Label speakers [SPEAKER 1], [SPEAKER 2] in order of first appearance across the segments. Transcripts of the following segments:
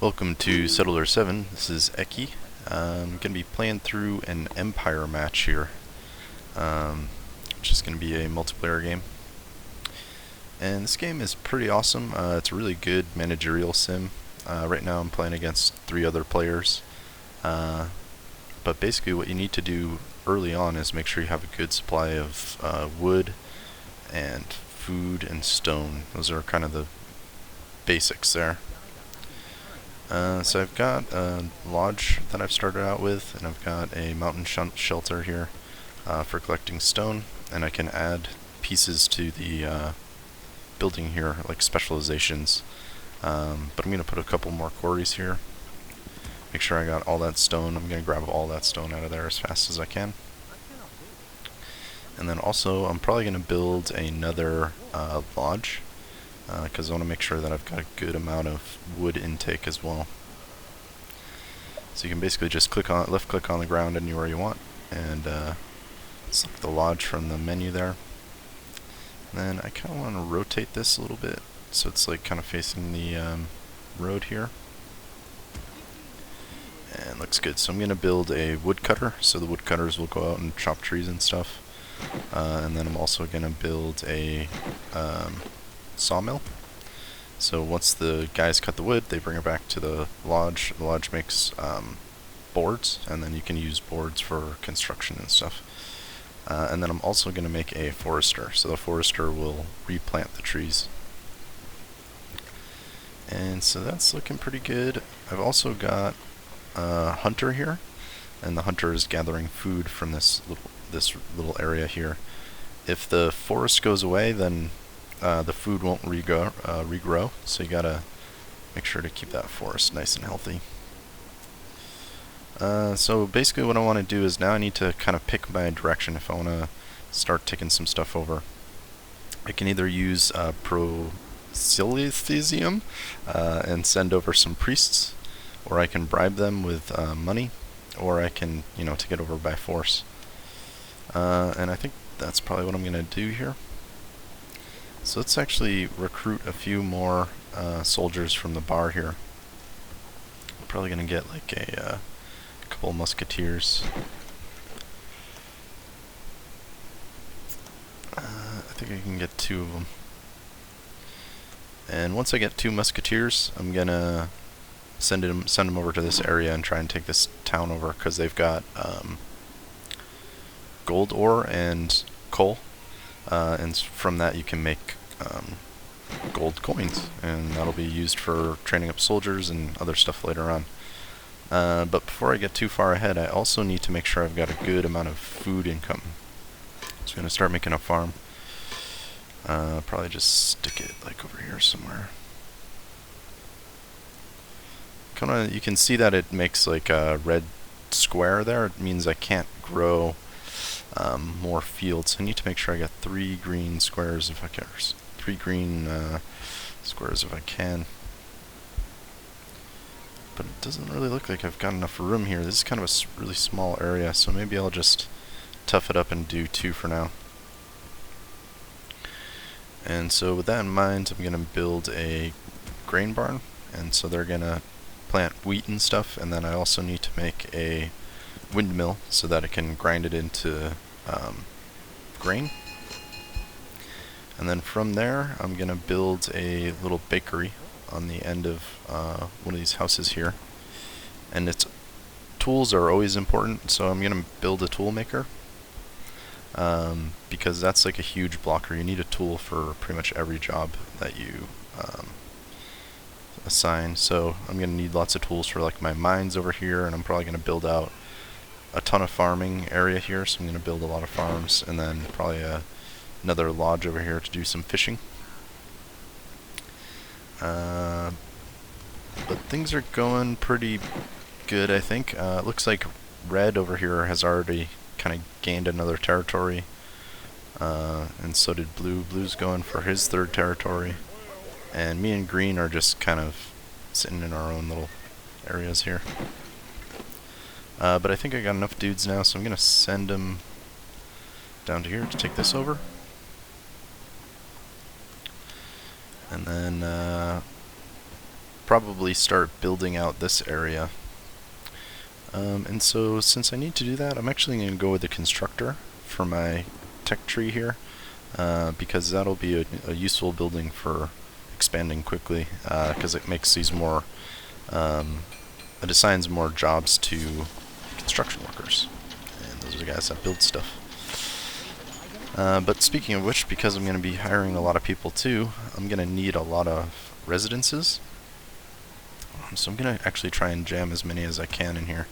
[SPEAKER 1] Welcome to Settler 7. This is Eki. I'm going to be playing through an Empire match here, which is going to be a multiplayer game. And this game is pretty awesome. It's a really good managerial sim. Right now I'm playing against 3 other players. But basically what you need to do early on is make sure you have a good supply of wood and food and stone. Those are kind of the basics there. So I've got a lodge that I've started out with, and I've got a mountain shelter here for collecting stone, and I can add pieces to the building here, like specializations. But I'm going to put a couple more quarries here. Make sure I got all that stone. I'm going to grab all that stone out of there as fast as I can. And then also, I'm probably going to build another lodge, because I want to make sure that I've got a good amount of wood intake as well. So you can basically just left click on the ground anywhere you want, and select the lodge from the menu there. And then I kind of want to rotate this a little bit, so it's like kind of facing the road here. And looks good. So I'm going to build a woodcutter, so the woodcutters will go out and chop trees and stuff. And then I'm also going to build a sawmill. So once the guys cut the wood, they bring it back to the lodge. The lodge makes boards, and then you can use boards for construction and stuff. And then I'm also going to make a forester. So the forester will replant the trees. And so that's looking pretty good. I've also got a hunter here, and the hunter is gathering food from this little area here. If the forest goes away, then the food won't regrow, so you gotta make sure to keep that forest nice and healthy. So basically what I want to do is now I need to kind of pick my direction if I want to start taking some stuff over. I can either use proselythism and send over some priests, or I can bribe them with money, or I can, take it over by force. And I think that's probably what I'm going to do here. So let's actually recruit a few more soldiers from the bar here. I'm probably going to get like a couple musketeers. I think I can get 2 of them. And once I get 2 musketeers, I'm going to send them over to this area and try and take this town over, because they've got gold ore and coal. And from that you can make gold coins, and that'll be used for training up soldiers and other stuff later on. But before I get too far ahead, I also need to make sure I've got a good amount of food income. So I'm going to start making a farm. Probably just stick it like over here somewhere. You can see that it makes like a red square there. It means I can't grow more fields. I need to make sure I got 3 green squares if I can. 3 green squares if I can. But it doesn't really look like I've got enough room here. This is kind of a really small area, so maybe I'll just tough it up and do 2 for now. And so with that in mind, I'm going to build a grain barn, and so they're going to plant wheat and stuff, and then I also need to make a windmill so that it can grind it into grain. And then from there I'm going to build a little bakery on the end of one of these houses here. And tools are always important, so I'm going to build a tool maker, because that's like a huge blocker. You need a tool for pretty much every job that you assign. So I'm going to need lots of tools for like my mines over here, and I'm probably going to build out a ton of farming area here, so I'm going to build a lot of farms, and then probably another lodge over here to do some fishing. But things are going pretty good, I think. It looks like red over here has already kind of gained another territory, and so did blue. Blue's going for his 3rd territory, and me and green are just kind of sitting in our own little areas here. But I think I got enough dudes now, so I'm going to send them down to here to take this over. And then probably start building out this area. And so since I need to do that, I'm actually going to go with the constructor for my tech tree here, because that'll be a useful building for expanding quickly, because it makes these more, it assigns more jobs to construction workers, and those are the guys that build stuff. But speaking of which, because I'm going to be hiring a lot of people too, I'm going to need a lot of residences. So I'm going to actually try and jam as many as I can in here.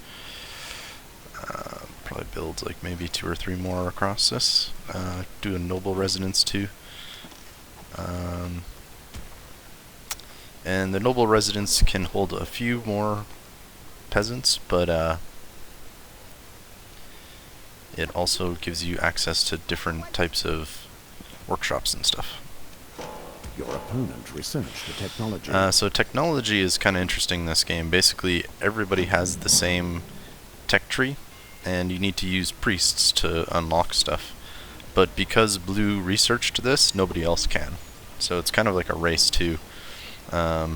[SPEAKER 1] Probably build like maybe 2 or 3 more across this. Do a noble residence too. And the noble residence can hold a few more peasants, but it also gives you access to different types of workshops and stuff.
[SPEAKER 2] Your opponent researched the technology.
[SPEAKER 1] So technology is kind of interesting in this game. Basically, everybody has the same tech tree, and you need to use priests to unlock stuff. But because Blue researched this, nobody else can. So it's kind of like a race too. But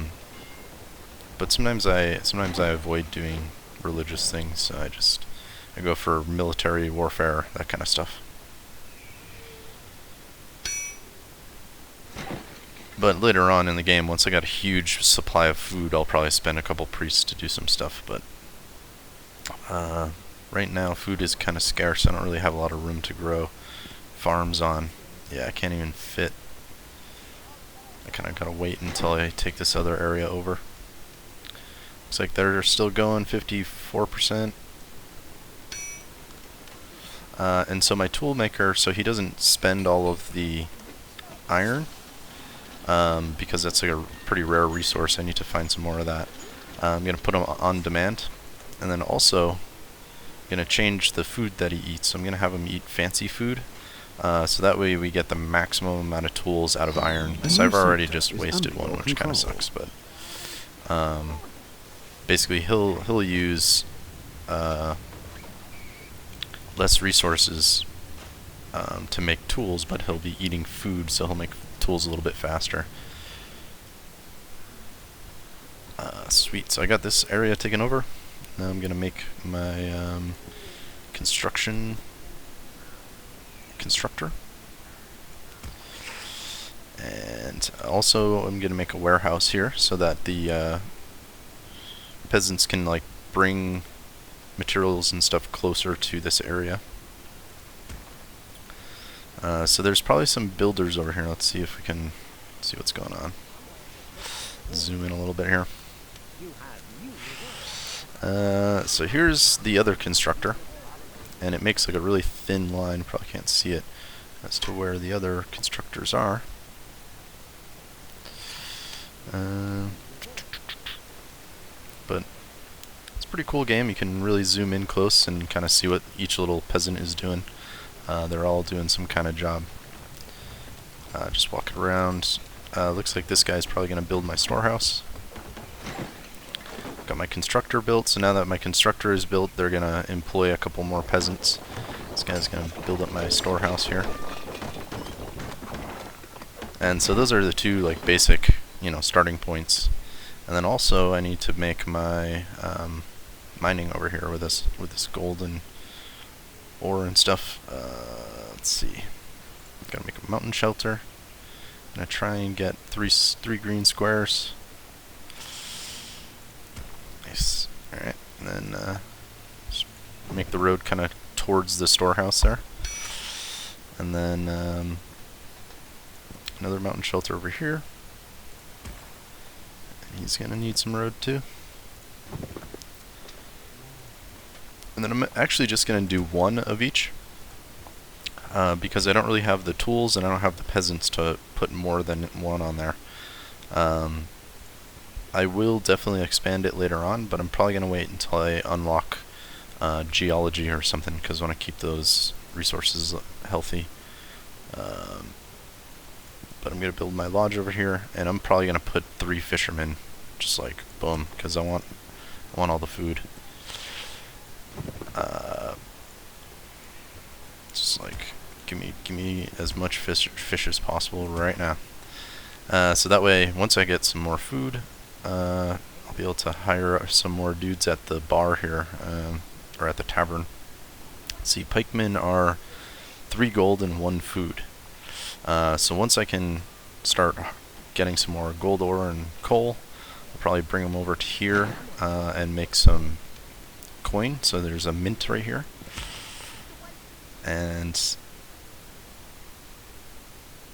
[SPEAKER 1] sometimes I avoid doing religious things. So I go for military warfare, that kind of stuff. But later on in the game, once I got a huge supply of food, I'll probably spend a couple priests to do some stuff. But right now, food is kind of scarce. I don't really have a lot of room to grow farms on. Yeah, I can't even fit. I kind of gotta wait until I take this other area over. Looks like they're still going 54%. And so my tool maker, so he doesn't spend all of the iron, because that's like a pretty rare resource. I need to find some more of that. I'm going to put him on demand, and then also I'm going to change the food that he eats. So I'm going to have him eat fancy food, so that way we get the maximum amount of tools out of iron. So I've already just wasted one, which kind of sucks, but basically he'll use less resources to make tools, but he'll be eating food, so he'll make tools a little bit faster. Sweet, so I got this area taken over. Now I'm gonna make my constructor. And also I'm gonna make a warehouse here so that the peasants can like bring materials and stuff closer to this area. So there's probably some builders over here. Let's see if we can see what's going on. Zoom in a little bit here. So here's the other constructor, and it makes like a really thin line. Probably can't see it as to where the other constructors are. But it's a pretty cool game. You can really zoom in close and kind of see what each little peasant is doing. They're all doing some kind of job. Just walking around. Looks like this guy's probably going to build my storehouse. Got my constructor built, so now that my constructor is built, they're going to employ a couple more peasants. This guy's going to build up my storehouse here. And so those are the two like basic, starting points. And then also I need to make my mining over here with this golden ore and stuff. Let's see. Gotta make a mountain shelter. I'm gonna try and get three green squares. Nice. Alright, and then just make the road kind of towards the storehouse there. And then another mountain shelter over here. And he's gonna need some road too. And then I'm actually just going to do one of each, because I don't really have the tools and I don't have the peasants to put more than one on there. I will definitely expand it later on, but I'm probably going to wait until I unlock geology or something, because I want to keep those resources healthy. But I'm going to build my lodge over here, and I'm probably going to put 3 fishermen, just like boom, because I want all the food. Just like give me as much fish as possible right now. So that way, once I get some more food, I'll be able to hire some more dudes at the bar here, or at the tavern. Let's see, pikemen are 3 gold and 1 food. So once I can start getting some more gold ore and coal, I'll probably bring them over to here and make some coin. So there's a mint right here. And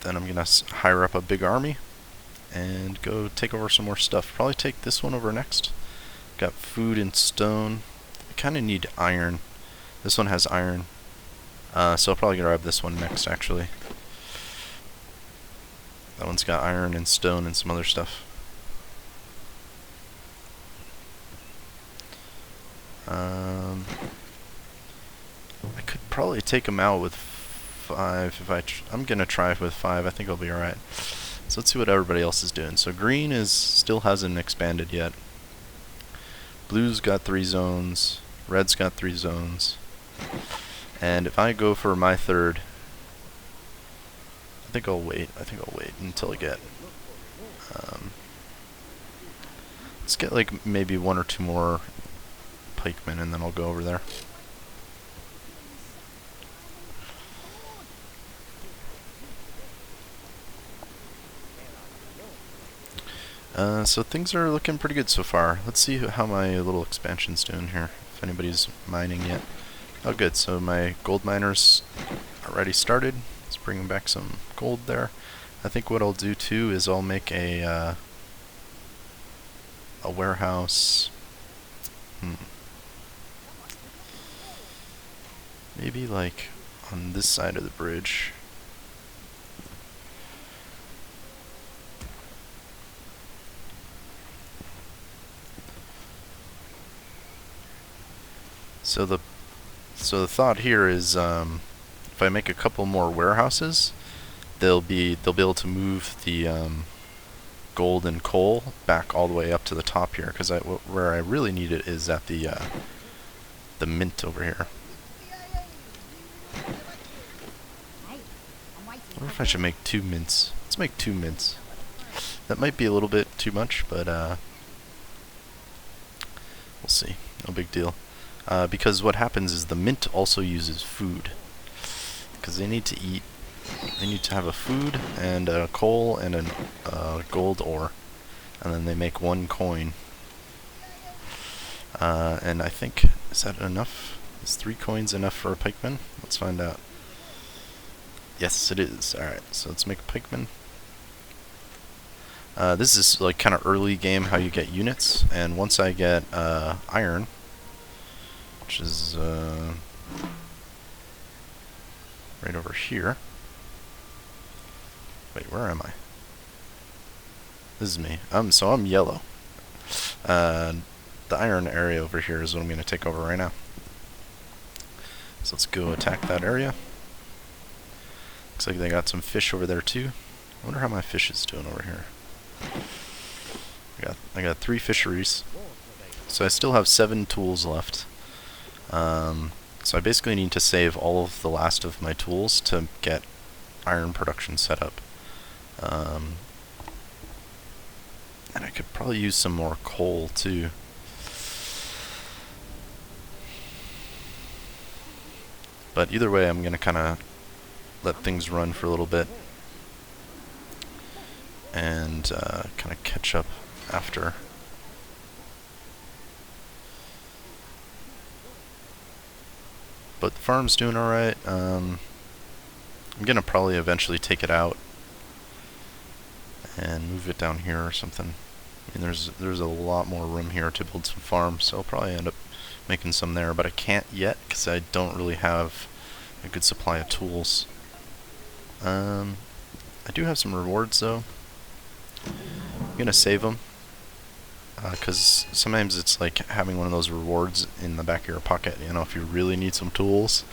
[SPEAKER 1] then I'm going to hire up a big army and go take over some more stuff. Probably take this one over next. Got food and stone. I kind of need iron. This one has iron. So I'll probably grab this one next, actually. That one's got iron and stone and some other stuff. I could probably take them out with 5 if I'm gonna try with 5. I think I'll be alright. So let's see what everybody else is doing. So green still hasn't expanded yet. Blue's got 3 zones. Red's got 3 zones. And if I go for my 3rd, I think I'll wait until I get let's get like maybe 1 or 2 more pikemen, and then I'll go over there. So things are looking pretty good so far. Let's see how my little expansion's doing here, if anybody's mining yet. Oh good, so my gold miners already started. Let's bring back some gold there. I think what I'll do too is I'll make a warehouse. Maybe like on this side of the bridge. So the thought here is, if I make a couple more warehouses, they'll be able to move the gold and coal back all the way up to the top here, because where I really need it is at the mint over here. I wonder if I should make 2 mints. Let's make 2 mints. That might be a little bit too much, but we'll see. No big deal. Because what happens is the mint also uses food, because they need to eat. They need to have a food and a coal and a gold ore, and then they make 1 coin. And I think, is that enough? Is 3 coins enough for a pikeman? Let's find out. Yes, it is. Alright, so let's make a pikeman. This is like kind of early game how you get units, and once I get iron, which is right over here. Wait, where am I? This is me. So I'm yellow. The iron area over here is what I'm going to take over right now. So let's go attack that area. Looks like they got some fish over there too. I wonder how my fish is doing over here. I got 3 fisheries. So I still have 7 tools left. So I basically need to save all of the last of my tools to get iron production set up. And I could probably use some more coal too. But either way, I'm going to kind of let things run for a little bit and kind of catch up after. But the farm's doing alright. I'm going to probably eventually take it out and move it down here or something. I mean, there's a lot more room here to build some farms, so I'll probably end up making some there, but I can't yet because I don't really have a good supply of tools. I do have some rewards though. I'm gonna save them because sometimes it's like having one of those rewards in the back of your pocket. You know, if you really need some tools,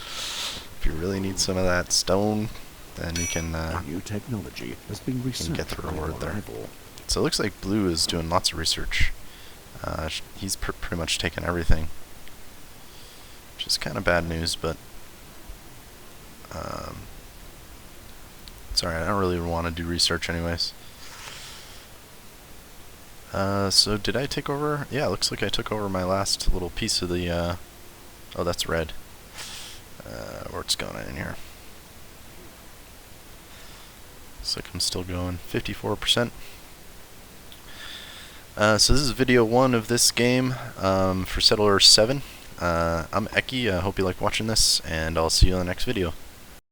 [SPEAKER 1] if you really need some of that stone, then you can
[SPEAKER 2] new technology has been researched
[SPEAKER 1] get the reward there.
[SPEAKER 2] arrival.
[SPEAKER 1] So it looks like Blue is doing lots of research. He's pretty much taken everything, which is kind of bad news, but it's alright. I don't really want to do research anyways. So did I take over? Yeah, looks like I took over my last little piece of the, oh, that's red. What's going on in here? Looks like I'm still going 54%. So this is video 1 of this game for Settlers 7. I'm Eki, I hope you like watching this, and I'll see you in the next video.